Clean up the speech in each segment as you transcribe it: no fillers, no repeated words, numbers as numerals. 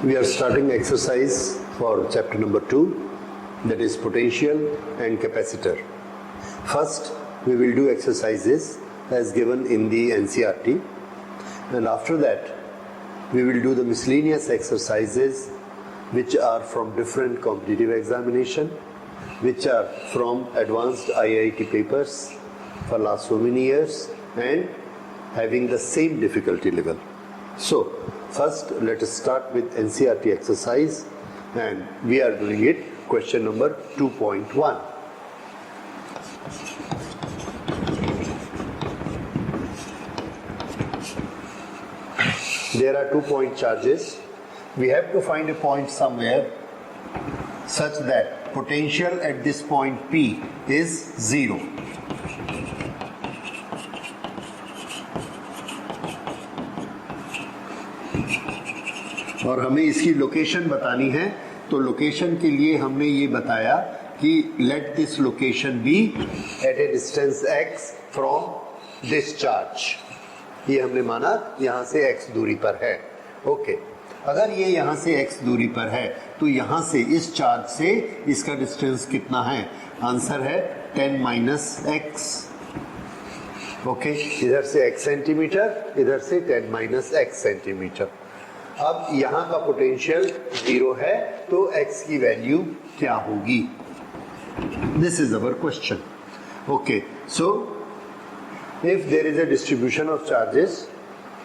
We are starting exercise for chapter number 2, that is potential and capacitor. First, we will do exercises as given in the NCERT, and after that, we will do the miscellaneous exercises which are from different competitive examination, which are from advanced IIT papers for last so many years and having the same difficulty level. So, first let us start with NCERT exercise, and we are doing it question number 2.1. There are 2-point charges. We have to find a point somewhere such that potential at this point P is 0. और हमें इसकी location बतानी है, तो location के लिए हमने ये बताया कि let this location be at a distance x from this charge. ये हमने माना यहाँ से x दूरी पर है. ओके, अगर ये यहाँ से x दूरी पर है तो यहाँ से इस चार्ज से इसका डिस्टेंस कितना है? आंसर है 10 माइनस x. ओके, इधर से x सेंटीमीटर, इधर से 10 माइनस x सेंटीमीटर. अब यहाँ का पोटेंशियल 0 है, तो x की वैल्यू क्या होगी? This is our question. Okay, so if there is a distribution of charges,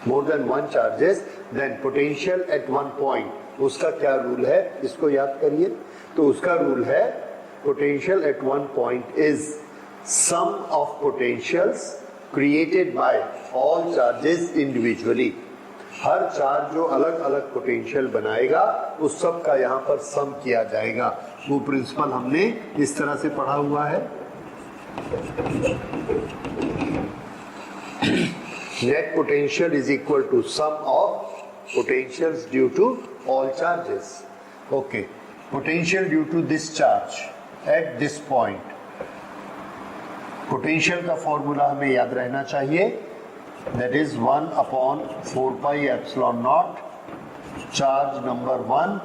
more than one charges, then potential at one point, उसका क्या रूल है? इसको याद करिए. तो उसका रूल है potential at one point is sum of potentials created by all charges individually. Her charge जो अलग अलग पोटेंशियल बनाएगा उस सब का यहाँ पर सम किया जाएगा. वो प्रिंसिपल हमने इस तरह से पढ़ा हुआ है. Net potential is equal to sum of potentials due to all charges. Okay, potential due to this charge at this point. Potential का फॉर्मूला हमें याद रहना चाहिए. That is 1 upon 4 pi epsilon naught charge number 1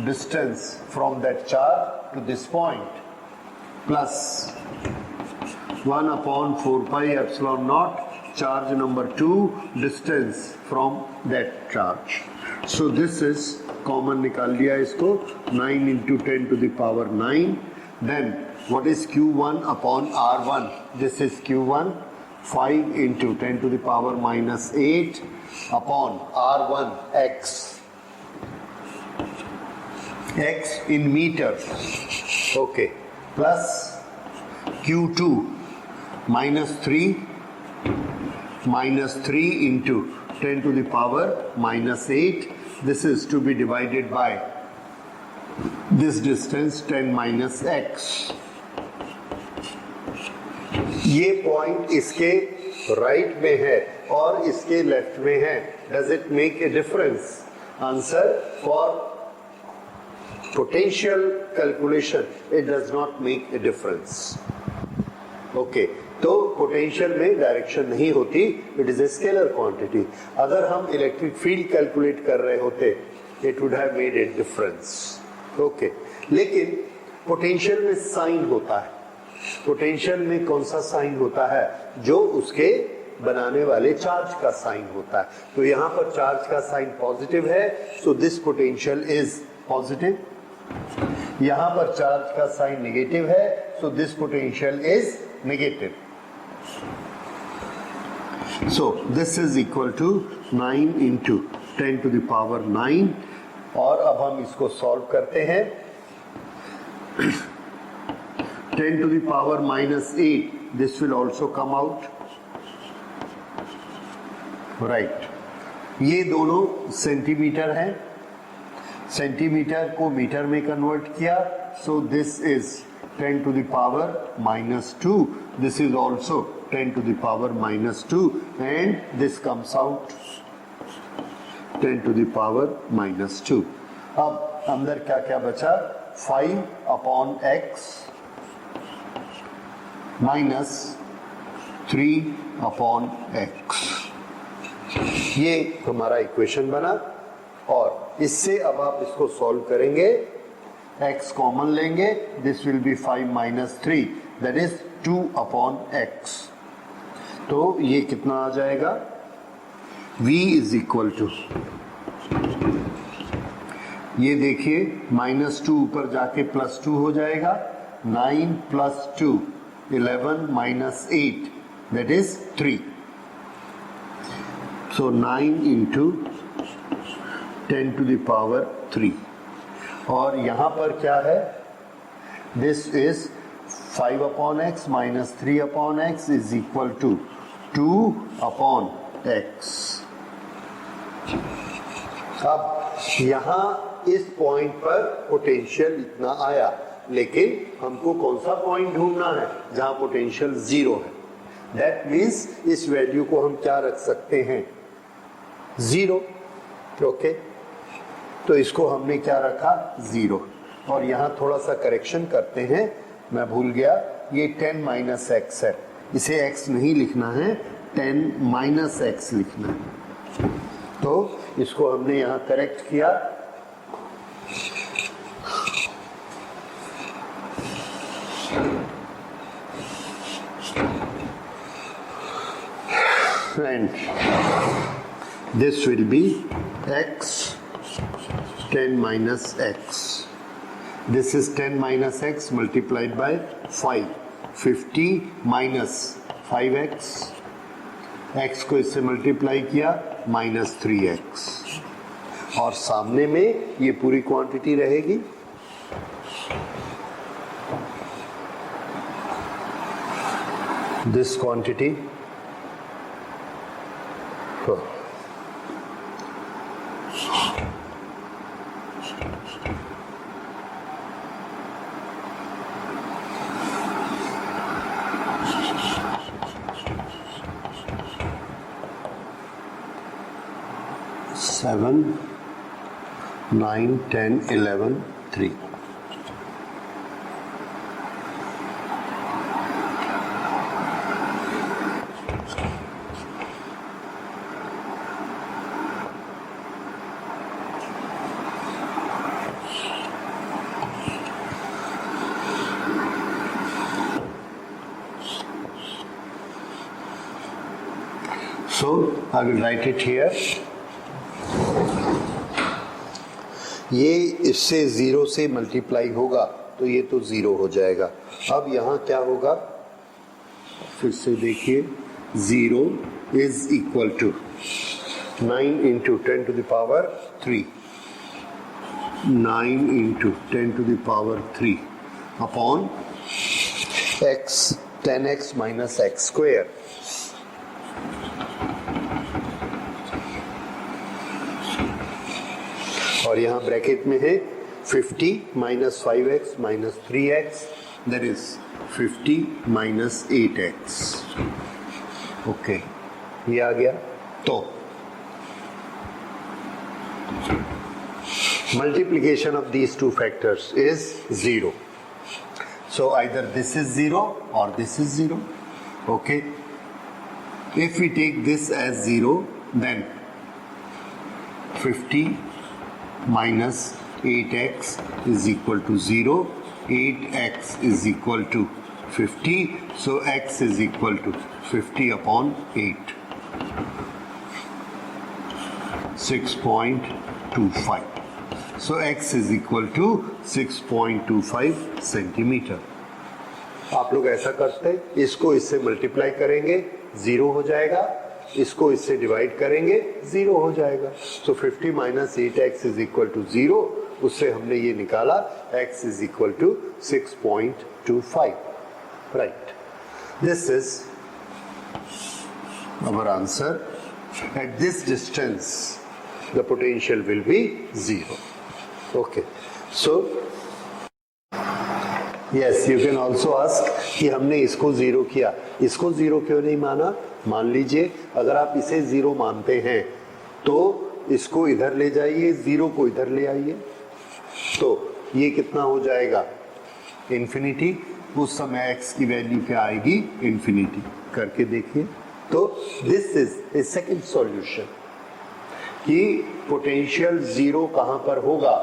distance from that charge to this point plus 1 upon 4 pi epsilon naught charge number 2 distance from that charge. So this is common निकाल लिया इसको. 9 into 10 to the power 9. Then what is Q1 upon R1? This is Q1. 5 into 10 to the power minus 8 upon R1 x. X in meters. Okay. Plus Q2 minus 3 into 10 to the power minus 8. This is to be divided by this distance 10 minus x. ये point इसके right में है और इसके left में है. Does it make a difference? Answer for potential calculation it does not make a difference. Okay, तो potential में डायरेक्शन नहीं होती, it is a scalar quantity. अगर हम इलेक्ट्रिक फील्ड कैलकुलेट कर रहे होते it would have made a difference. Okay, लेकिन पोटेंशियल में साइन होता है. पोटेंशियल में कौन सा साइन होता है? जो उसके बनाने वाले चार्ज का साइन होता है. तो यहाँ पर चार्ज का साइन पॉजिटिव है, so this potential is positive. यहाँ पर चार्ज का साइन नेगेटिव है, so this potential is negative. So this is equal to 9 into 10 to the power 9. और अब हम इसको सॉल्व करते हैं. 10 to the power minus 8, this will also come out. Right. ये दोनों सेंटीमीटर हैं. सेंटीमीटर को मीटर में कन्वर्ट किया, so this is 10 to the power minus 2. This is also 10 to the power minus 2, and this comes out 10 to the power minus 2. अब अंदर क्या क्या बचा? 5 upon x minus 3 upon x. ये हमारा इक्वेशन बना और इससे अब आप इसको सॉल्व करेंगे, x कॉमन लेंगे, this will B 5 minus 3 that is 2 upon x। तो ये कितना आ जाएगा, v इज इक्वल टू, ये देखिए -2 ऊपर जाके +2 हो जाएगा, 9 प्लस 2 11 माइनस 8 दैट इज 3। सो 9 इंटू 10 टू द पावर 3, और यहां पर क्या है, this is 5 upon x minus 3 upon x is equal to 2 upon x. अब यहां इस पॉइंट पर पोटेंशियल इतना आया, लेकिन हमको कौन सा पॉइंट ढूंढना है जहां पोटेंशियल 0 है। दैट मीन्स इस वैल्यू को हम क्या रख सकते हैं, 0। ओके, तो इसको हमने क्या रखा, 0। और यहां थोड़ा सा करेक्शन करते हैं, मैं भूल गया, ये 10 माइनस एक्स है, इसे x नहीं लिखना है, 10 माइनस एक्स लिखना है। तो इसको हमने यहां करेक्ट किया, and this will be x 10 minus x. This is 10 minus x multiplied by 5, 50 minus 5x, x को इससे मल्टीप्लाई किया -3x, और सामने में ये पूरी क्वांटिटी रहेगी, this quantity. Seven, 9, 10, 11, 3. So I will write it here. ये इससे 0 से मल्टीप्लाई होगा तो ये तो 0 हो जाएगा। अब यहाँ क्या होगा, फिर से देखिए, 0 is equal to 9 into 10 to the power 3, 9 into 10 to the power 3 upon x, 10x minus x square. और यहाँ ब्रैकेट में है 50 minus 5x minus 3x that is 50 minus 8x। Okay, ये आ गया। तो multiplication of these two factors is 0. So either this is 0 or this is 0. Okay. If we take this as 0, then 50 minus 8x is equal to 0. 8x is equal to 50. So x is equal to 50 upon 8. 6.25. So x is equal to 6.25 centimetre. आप लोग ऐसा करते हैं, इसको इससे multiply करेंगे 0 हो जाएगा, इसको इससे डिवाइड करेंगे 0 हो जाएगा। So 50 minus 8x is equal to 0, उससे हमने ये निकाला x is equal to 6.25। Right, this is our answer. At this distance the potential will be 0. Okay, so yes, you can also ask कि हमने इसको 0 किया, इसको 0 क्यों नहीं माना। मान लीजिए अगर आप इसे 0 मानते हैं तो इसको इधर ले जाइए, 0 को इधर ले आइए, तो ये कितना हो जाएगा, इन्फिनिटी। उस समय x की वैल्यू क्या आएगी, इन्फिनिटी। करके देखिए। तो this is a second solution. कि पोटेंशियल जीरो कहां पर होगा,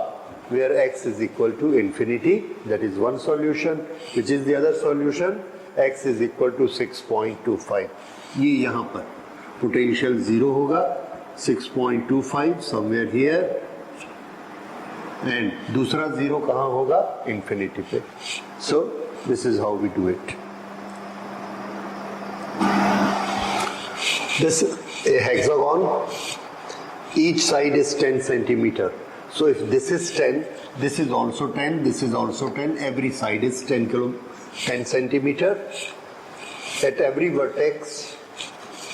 where x is equal to infinity. That is one solution. Which is the other solution? x is equal to 6.25. ये यहाँ पर पोटेंशियल जीरो होगा 6.25 somewhere here, एंड दूसरा zero कहाँ होगा, इंफिनिटी पे. So this is how we do it. This hexagon, each side is 10 centimeter. So if this is 10, this is also 10, this is also 10, every side is 10 centimeter. At every vertex,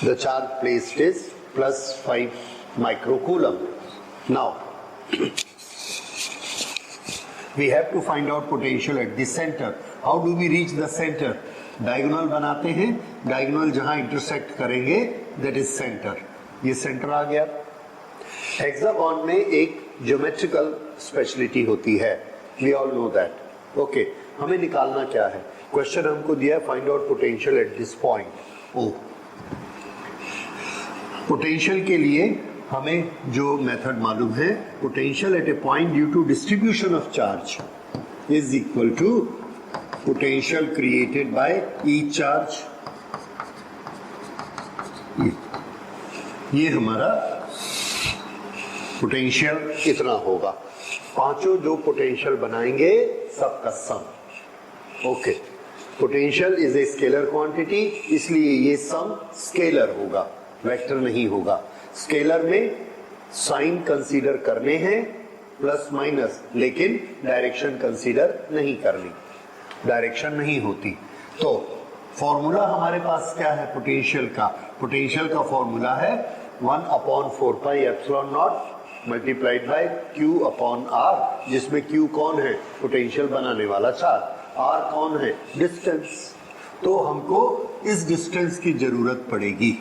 the charge placed is plus 5 microcoulomb. Now, we have to find out potential at the center. How do we reach the center? Diagonal बनाते हैं, diagonal जहां intersect करेंगे that is center. ये center आ गया. Hexagon में एक geometrical speciality होती है, we all know that. Okay, हमें निकालना क्या है, क्वेश्चन हमको दिया है find out potential at this point. Oh, potential के लिए हमें जो मेथड मालूम है, potential at a point due to distribution of charge is equal to potential created by each charge. ये हमारा पोटेंशियल इतना होगा. पांचों जो पोटेंशियल बनाएंगे सबका sum. Okay, potential is a scalar quantity, इसलिए ये सम स्केलर होगा, वेक्टर नहीं होगा. स्केलर में साइन कंसीडर करने हैं प्लस माइनस, लेकिन डायरेक्शन कंसीडर नहीं करनी, डायरेक्शन नहीं होती. तो फॉर्मूला हमारे पास क्या है पोटेंशियल का? पोटेंशियल का फॉर्मूला है 1/4 pi epsilon not multiplied by q upon r, जिसमें q कौन है, पोटेंशियल बनाने वाला चार्ज, r कौन है, डिस्टेंस. तो हमको इस डिस्टेंस की जरूरत पड़ेगी.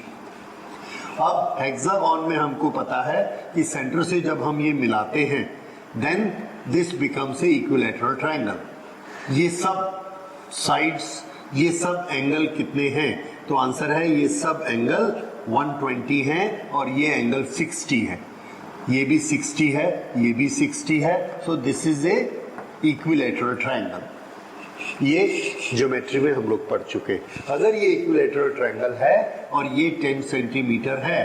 अब हेक्सागोन में हमको पता है कि सेंटर से जब हम ये मिलाते हैं then this becomes a equilateral triangle. ये सब साइड्स, ये सब एंगल कितने हैं, तो आंसर है ये सब एंगल 120 है और ये एंगल 60 है. ये भी 60 है, ये भी 60 है. So this is a equilateral triangle. ये ज्योमेट्री में हम लोग पढ़ चुके. अगर ये इक्विलैटरल ट्रायंगल है और ये 10 सेंटीमीटर है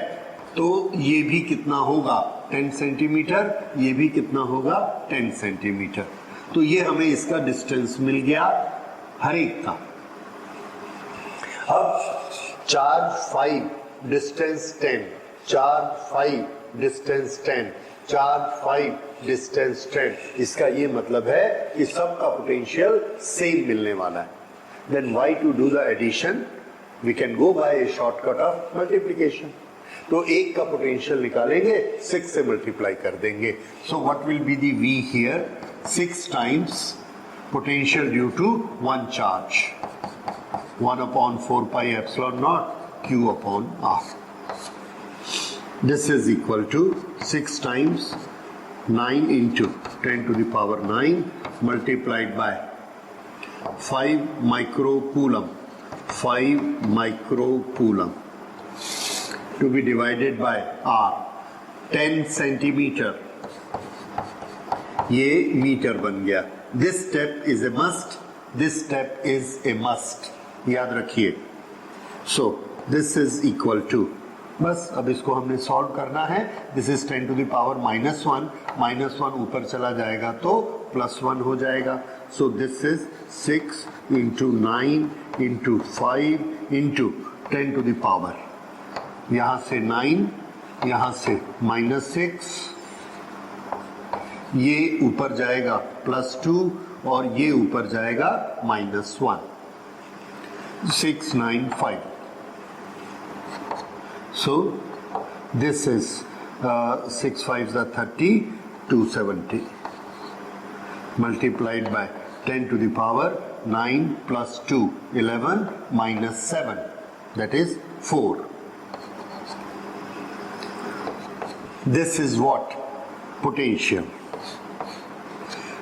तो ये भी कितना होगा, 10 सेंटीमीटर, ये भी कितना होगा, 10 सेंटीमीटर. तो ये हमें इसका डिस्टेंस मिल गया हर एक का. अब charge 5 distance 10, charge 5 distance 10, charge 5 distance 10, इसका ये मतलब है कि सबका पोटेंशियल सेम मिलने वाला है. Then why to do the addition, we can go by a shortcut of multiplication. तो एक का पोटेंशियल निकालेंगे, 6 से मल्टीप्लाई कर देंगे. So what will be the v here, 6 times potential due to one charge, 1/4 pi epsilon naught q upon r. This is equal to 6 times 9 into 10 to the power 9 multiplied by 5 microcoulomb, 5 microcoulomb to be divided by r. 10 centimeter, ये meter बन गया. This step is a must, this step is a must, याद रखिए. So this is equal to, बस अब इसको हमने solve करना है. This is 10 to the power -1, -1 ऊपर चला जाएगा तो +1 हो जाएगा. So this is 6 into 9 into 5 into 10 to the power, यहां से 9, यहां से -6, ये ऊपर जाएगा +2 और ये ऊपर जाएगा -1. 695. So this is 6 5s are 30, 270 multiplied by 10 to the power 9 plus 2, 11 minus 7, that is 4. This is what? Potential.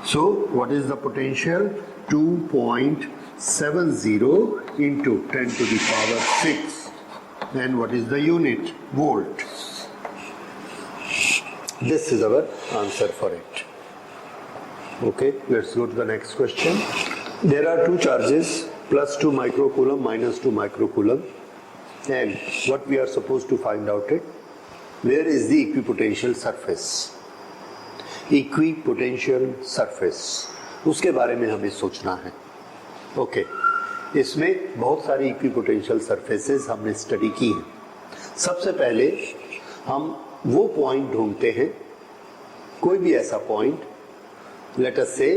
So what is the potential? 2.70 into 10 to the power 6. And what is the unit? Volt. This is our answer for it. Okay, let's go to the next question. There are two charges, plus 2 microcoulomb, minus 2 microcoulomb, and what we are supposed to find out it, where is the equipotential surface? Equipotential surface, उसके बारे में हमें सोचना है. Okay, इसमें बहुत सारी equipotential surfaces हमने स्टडी की हैं. सबसे पहले हम वो पॉइंट ढूंढते हैं, कोई भी ऐसा पॉइंट, लेट अस से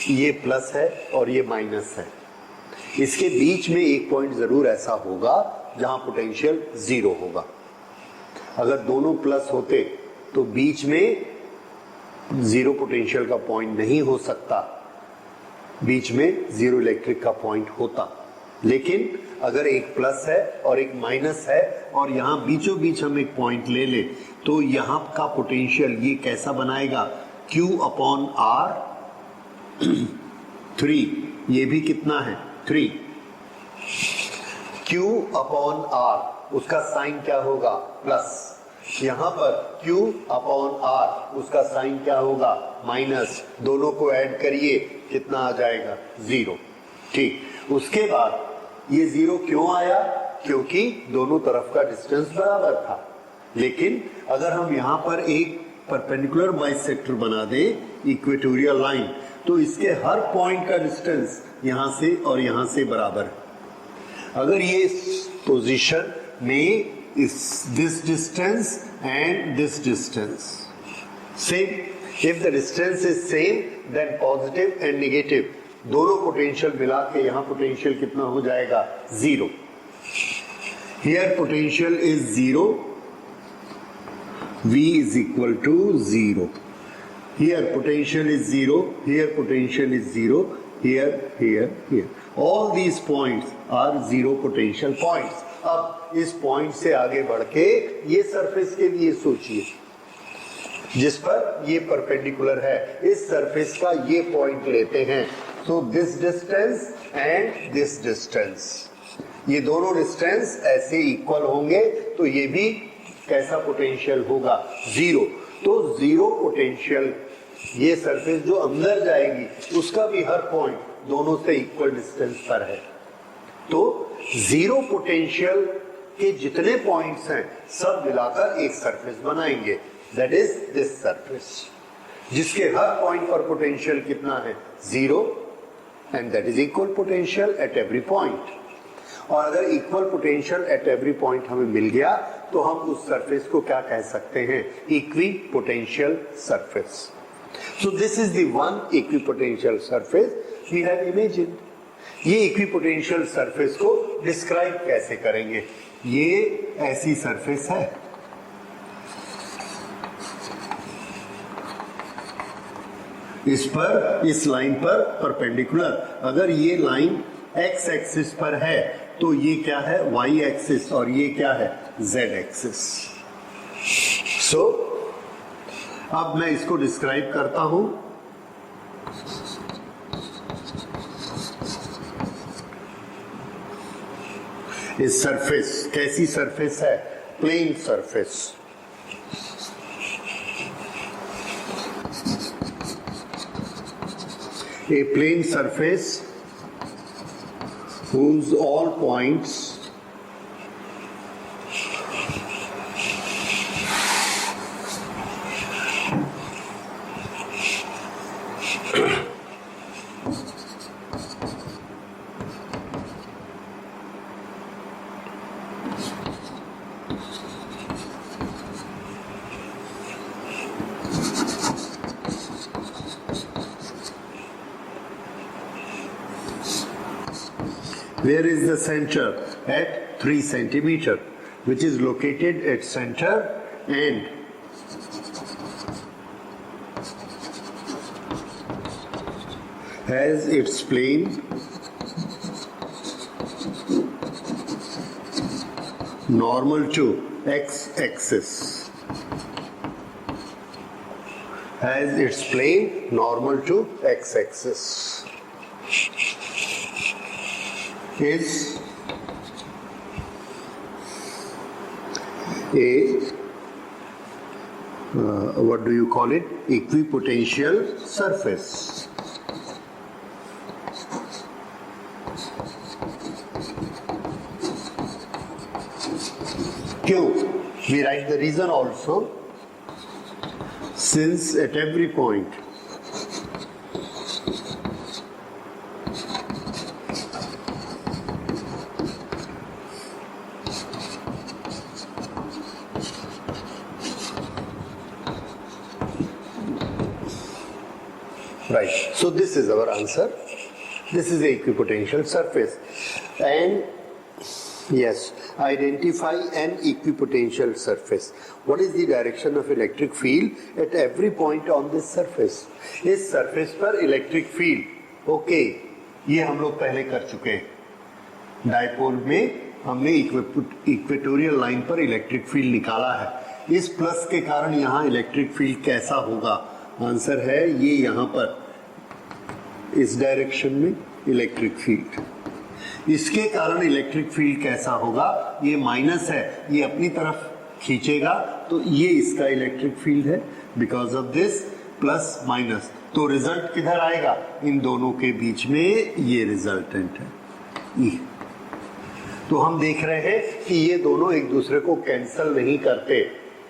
ये प्लस है और ये माइनस है, इसके बीच में एक पॉइंट जरूर ऐसा होगा जहां पोटेंशियल जीरो होगा. अगर दोनों प्लस होते तो बीच में जीरो पोटेंशियल का पॉइंट नहीं हो सकता, बीच में जीरो इलेक्ट्रिक का पॉइंट होता. लेकिन अगर एक प्लस है और एक माइनस है और यहां बीचों बीच हम एक पॉइंट ले ले तो यहां का पोटेंशियल ये कैसा बनाएगा, Q अपॉन R 3, ये भी कितना है 3. Q अपॉन R, उसका साइन क्या होगा प्लस. यहां पर Q अपॉन R, उसका साइन क्या होगा माइनस. दोनों को ऐड करिए, कितना आ जाएगा 0. ठीक, उसके बाद ये 0 क्यों आया, क्योंकि दोनों तरफ का डिस्टेंस बराबर था. लेकिन अगर हम यहां पर एक परपेंडिकुलर बाइसेक्टर बना दे, इक्वेटोरियल लाइन, तो इसके हर पॉइंट का डिस्टेंस यहां से और यहां से बराबर है. अगर ये पोजीशन में this distance and this distance same, if the distance is same then positive and negative दोनों पोटेंशियल मिला के यहाँ पोटेंशियल कितना हो जाएगा 0. here potential is 0, V is equal to 0. here potential is 0, here potential is 0, here all these points are zero potential points. अब इस point से आगे बढ़ के ये सरफेस के लिए सोचिए जिस पर ये परपेंडिकुलर है. इस सरफेस का ये पॉइंट लेते हैं. So this distance and this distance, ये दोनों डिस्टेंस ऐसे इक्वल होंगे तो ये भी कैसा पोटेंशियल होगा 0. तो जीरो पोटेंशियल ये सरफेस जो अंदर जाएगी उसका भी हर पॉइंट दोनों से इक्वल डिस्टेंस पर है. तो जीरो पोटेंशियल के जितने पॉइंट्स हैं सब मिलाकर एक सरफेस बनाएंगे, दैट इज दिस सरफेस, जिसके हर पॉइंट पर पोटेंशियल कितना है 0 and that is equal potential at every point. और अगर equal potential at every point हमें मिल गया तो हम उस सरफेस को क्या कह सकते हैं, equipotential surface. So this is the one equipotential surface we have imagined. ये इक्विपोटेंशियल सरफेस को डिस्क्राइब कैसे करेंगे, ये ऐसी सरफेस है, इस पर इस लाइन पर परपेंडिकुलर, अगर ये लाइन x एक्सिस पर है तो ये क्या है y एक्सिस और ये क्या है z एक्सिस. सो अब मैं इसको डिस्क्राइब करता हूं. इस सरफेस कैसी सरफेस है, plane surface. A plane surface whose all points where is the center at 3 centimeter, which is located at center and has its plane normal to x-axis, has its plane normal to x-axis, is a what do you call it, equipotential surface. Q, we write the reason also, since at every point right, so this is our answer. This is the equipotential surface. And yes, identify an equipotential surface. What is the direction of electric field at every point on this surface? इस surface पर electric field, okay, ये हम लोग पहले कर चुके हैं. Dipole में हमने इक्वेटोरियल लाइन पर इलेक्ट्रिक फील्ड निकाला है. इस प्लस के कारण यहाँ इलेक्ट्रिक फील्ड कैसा होगा? आंसर है ये यहाँ पर इस डायरेक्शन में इलेक्ट्रिक फील्ड. इसके कारण इलेक्ट्रिक फील्ड कैसा होगा? ये माइनस है, ये अपनी तरफ खींचेगा तो ये इसका इलेक्ट्रिक फील्ड है. Because of this plus minus, तो रिजल्ट किधर आएगा? इन दोनों के बीच में ये रिजल्टेंट है E. तो हम देख रहे हैं कि ये दोनों एक दूसरे को कैंसल नहीं करते.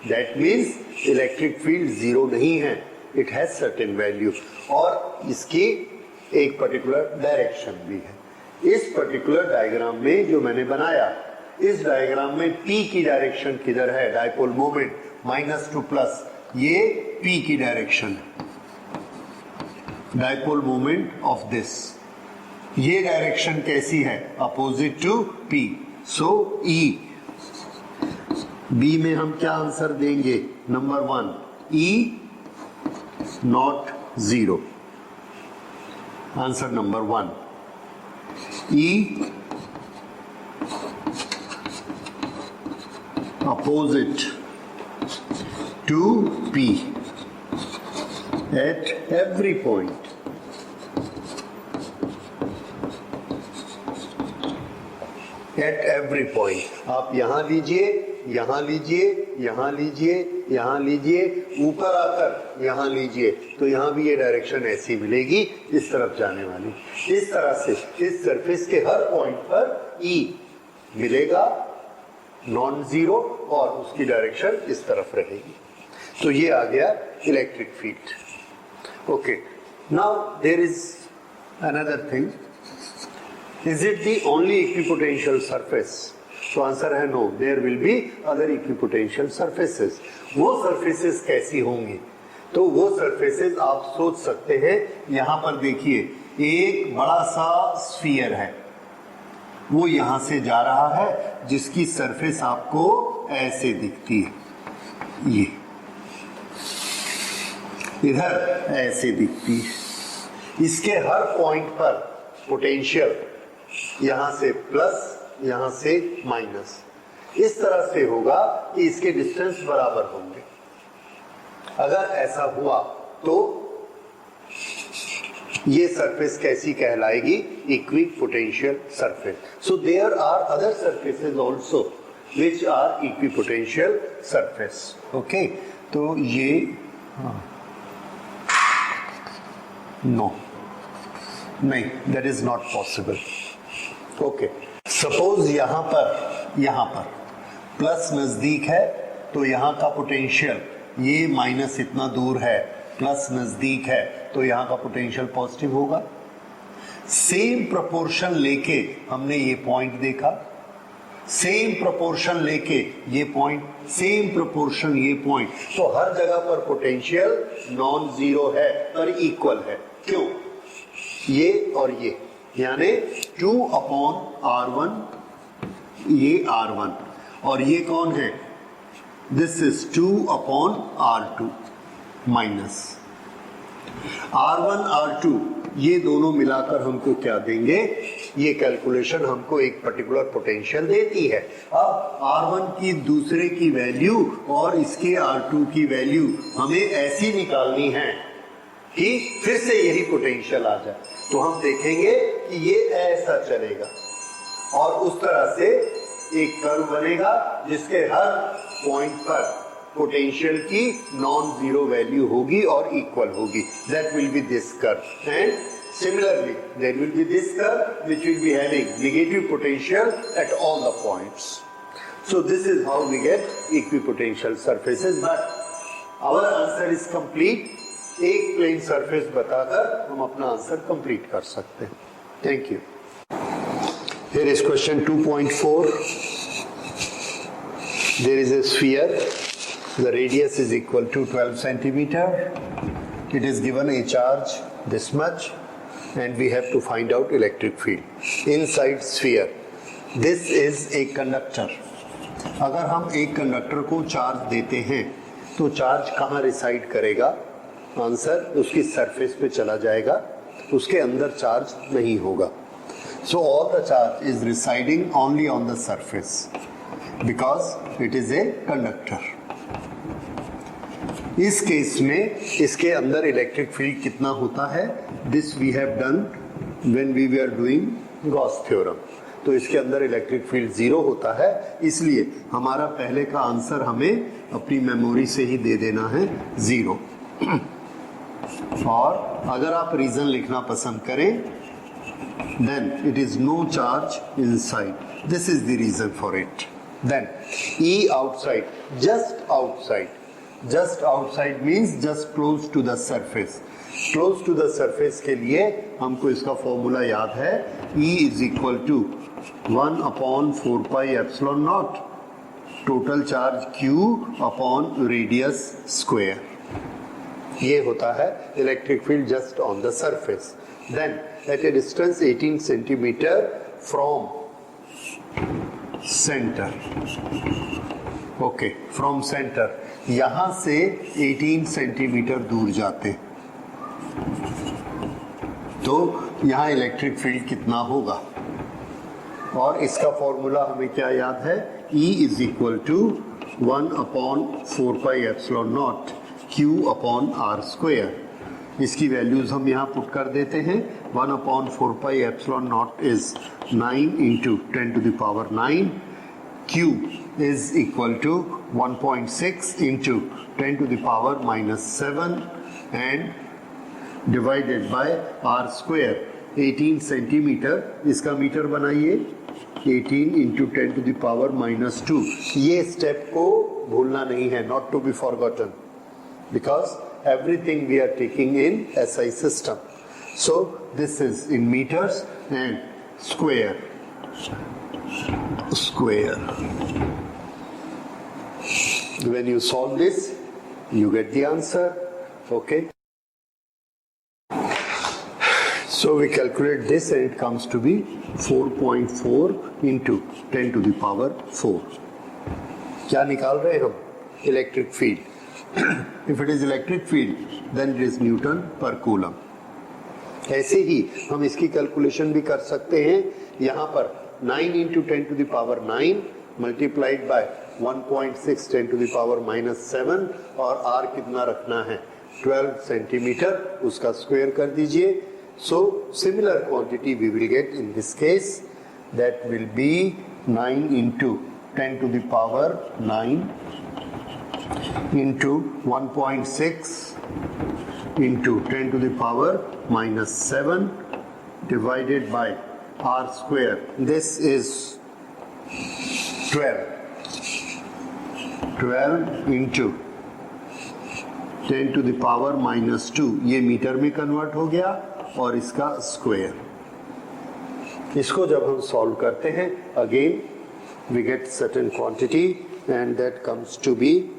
That means electric field zero नहीं है, इट हैज सर्टेन वैल्यू, और इसकी एक पर्टिकुलर डायरेक्शन भी है. इस पर्टिकुलर डायग्राम में जो मैंने बनाया, इस डायग्राम में P की डायरेक्शन किधर है? Dipole moment minus to plus, ये P की डायरेक्शन है. डायपोल मोमेंट ऑफ दिस, ये डायरेक्शन कैसी है? Opposite to P. सो E. B में हम क्या आंसर देंगे? Number 1, E not 0. Answer number 1, E opposite to P at every point. At every point. आप यहां लीजिए, यहां लीजिए, यहां लीजिए, यहां लीजिए, ऊपर आकर यहां लीजिए, तो यहां भी ये डायरेक्शन ऐसी मिलेगी, इस तरफ जाने वाली. इस तरह से इस सरफेस के हर पॉइंट पर E मिलेगा नॉन जीरो, और उसकी डायरेक्शन इस तरफ रहेगी. तो ये आ गया electric field. Okay, now there is another thing. Is it the only equipotential surface? तो आंसर है no, there will be other equipotential surfaces. वो सर्फेसेस कैसी होंगी? तो वो सर्फेसेस आप सोच सकते हैं, यहां पर देखिए एक बड़ा सा स्फीयर है, वो यहां से जा रहा है, जिसकी सरफेस आपको ऐसे दिखती है, ये इधर ऐसे दिखती है. इसके हर पॉइंट पर पोटेंशियल यहां से प्लस, यहां से माइनस, इस तरह से होगा कि इसके डिस्टेंस बराबर होंगे. अगर ऐसा हुआ तो ये सरफेस कैसी कहलाएगी? Equipotential surface. So there are other surfaces also which are equipotential surface. Okay, तो ये नो, नहीं, that is not possible. Okay, suppose यहां पर प्लस नजदीक है, तो यहां का पोटेंशियल, ये माइनस इतना दूर है, प्लस नजदीक है, तो यहां का पोटेंशियल पॉजिटिव होगा. सेम प्रोपोर्शन लेके हमने ये पॉइंट देखा, सेम प्रोपोर्शन लेके ये पॉइंट, सेम प्रोपोर्शन ये पॉइंट, तो हर जगह पर पोटेंशियल नॉन जीरो है पर इक्वल है. क्यों? ये और ये, यानी 2/R1, ये R1, और ये कौन है? This is 2/R2 minus R1 R2, ये दोनों मिलाकर हमको क्या देंगे? ये कैलकुलेशन हमको एक पर्टिकुलर पोटेंशियल देती है. अब R1 की दूसरे की वैल्यू और इसके R2 की वैल्यू हमें ऐसी निकालनी है कि फिर से यही पोटेंशियल आ जाए. तो हम देखेंगे कि ये ऐसा चलेगा और उस तरह से एक कर्व बनेगा जिसके हर पॉइंट पर पोटेंशियल की नॉन जीरो वैल्यू होगी और इक्वल होगी. That will be this curve and similarly there will be this curve which will be having negative potential at all the points. So this is how we get equipotential surfaces, but our answer is complete. एक plane surface बताकर हम अपना answer complete कर सकते हैं. Thank you. Here is question 2.4. There is a sphere. The radius is equal to 12 centimeter. It is given a charge this much and we have to find out electric field inside sphere. This is a conductor. अगर हम एक conductor को charge देते हैं तो charge कहाँ reside करेगा? Answer उसकी सरफेस पे चला जाएगा, उसके अंदर चार्ज नहीं होगा. So all the charge is residing only on the surface because it is a conductor. इस केस में इसके अंदर इलेक्ट्रिक फील्ड कितना होता है? This we have done when we were doing Gauss theorem. तो इसके अंदर इलेक्ट्रिक फील्ड जीरो होता है, इसलिए हमारा पहले का आंसर हमें अपनी मेमोरी से ही दे देना है जीरो. और अगर आप रीजन लिखना पसंद करें then it is no charge inside. This is the reason for it. Then E outside, just outside. Just outside means just close to the surface. Close to the surface के लिए हमको इसका फॉर्मूला याद है. E is equal to 1 upon 4 pi epsilon naught total charge Q upon radius square. ये होता है electric field just on the surface. Then at a distance 18 centimeter from center. Okay, from center. यहां से 18 centimetre दूर जाते तो यहां electric field कितना होगा? और इसका फॉर्मूला हमें क्या याद है? E is equal to 1 upon 4 pi epsilon naught Q upon R square. इसकी वैल्यूज हम यहाँ पुट कर देते हैं. 1 upon 4 pi epsilon naught is 9 into 10 to the power 9. Q is equal to 1.6 into 10 to the power minus 7 and divided by R square. 18 centimetre, इसका metre बनाइए. 18 into 10 to the power minus 2. ये step को भूलना नहीं है, not to be forgotten, because everything we are taking in SI system. So this is in meters and square. When you solve this, you get the answer. Okay. So we calculate this and it comes to be 4.4 into 10 to the power 4. क्या निकाल रहे हम? Electric field. If it is electric field, then it is Newton per coulomb. ऐसे ही हम इसकी calculation भी कर सकते हैं. यहाँ पर 9 into 10 to the power 9 multiplied by 1.6 10 to the power minus 7 और R कितना रखना है? 12 सेंटीमीटर. उसका स्क्वायर कर दीजिए. So similar quantity we will get in this case. That will be 9 into 10 to the power 9 into 1.6 into 10 to the power minus 7 divided by R square. This is 12. 12 into 10 to the power minus 2. ये metre में convert हो गया और इसका square. इसको जब हम solve करते हैं, again we get certain quantity and that comes to be,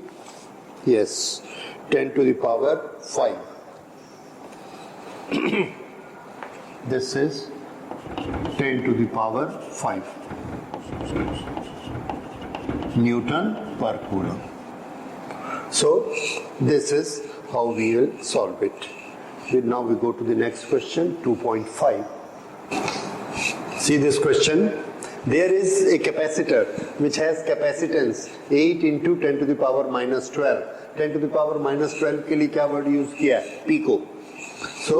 yes, 10 to the power 5. This is 10 to the power 5 Newton per coulomb. So this is how we will solve it. Now we go to the next question, 2.5. See this question. There is a capacitor which has capacitance 8 into 10 to the power minus 12. 10 to the power minus 12 के लिए क्या word use किया है? Pico. So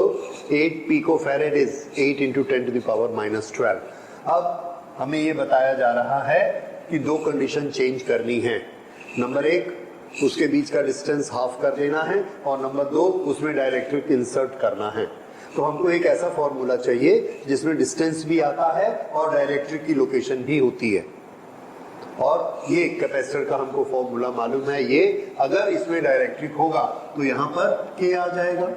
8 picofarad is 8 into 10 to the power minus 12. अब हमें ये बताया जा रहा है कि दो कंडीशन चेंज करनी है. नंबर एक, उसके बीच का डिस्टेंस हाफ कर देना है, और नंबर 2 उसमें डाइलेक्ट्रिक इंसर्ट करना है। तो हमको एक ऐसा फॉर्मूला चाहिए जिसमें डिस्टेंस भी आता है और डाइलेक्ट्रिक की लोकेशन भी होती है। और ये कैपेसिटर का हमको फॉर्मूला मालूम है, ये अगर इसमें डाइलेक्ट्रिक होगा तो यहाँ पर K आ जाएगा।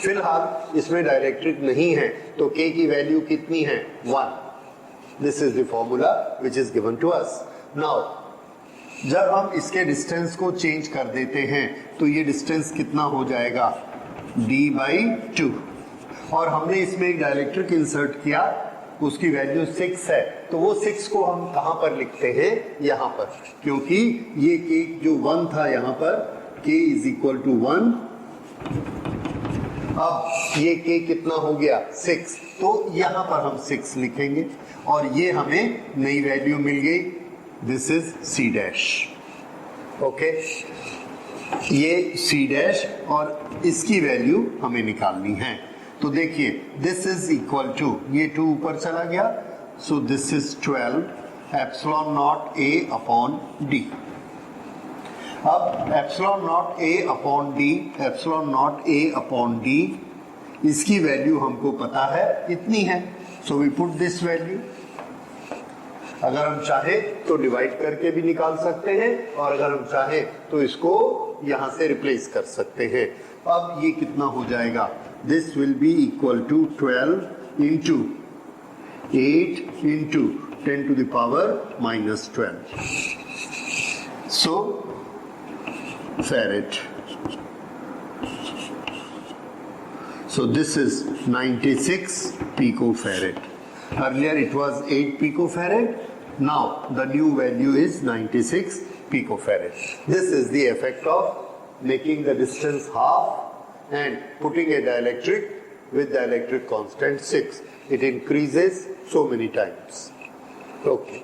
फिलहाल इसमें डाइलेक्ट्रिक नहीं है तो K की वैल्यू कितनी है? 1। This is the formula which is given to us. Now जब हम इसके डिस्टेंस को चेंज कर देते हैं तो ये डिस्टेंस कितना हो जाएगा? d/2। और हमने इसमें एक डाइलेक्ट्रिक इंसर्ट किया, उसकी वैल्यू 6 है, तो वो 6 को हम कहां पर लिखते हैं? यहां पर, क्योंकि ये K जो 1 था यहां पर K = 1। अब ये K कितना हो गया? 6। तो यहां पर हम 6 लिखेंगे और ये हमें नई वैल्यू मिल गई, दिस इज C'। ओके, ये C' और इसकी वैल्यू हमें निकालनी है। तो देखिए दिस इज इक्वल टू, ये 2 ऊपर चला गया, so this is 12 epsilon naught A upon D। अब epsilon naught A upon D, epsilon naught A upon D, इसकी वैल्यू हमको पता है इतनी है, so we put this value. अगर हम चाहे तो डिवाइड करके भी निकाल सकते हैं, और अगर हम चाहे तो इसको यहां से रिप्लेस कर सकते हैं। अब ये कितना हो जाएगा? This will be equal to 12 into 8 into 10 to the power -12, so farad. So this is 96 picofarad. Earlier it was 8 picofarad. Now the new value is 96 picofarad. This is the effect of making the distance half and putting a dielectric with dielectric constant 6. It increases so many times. Okay.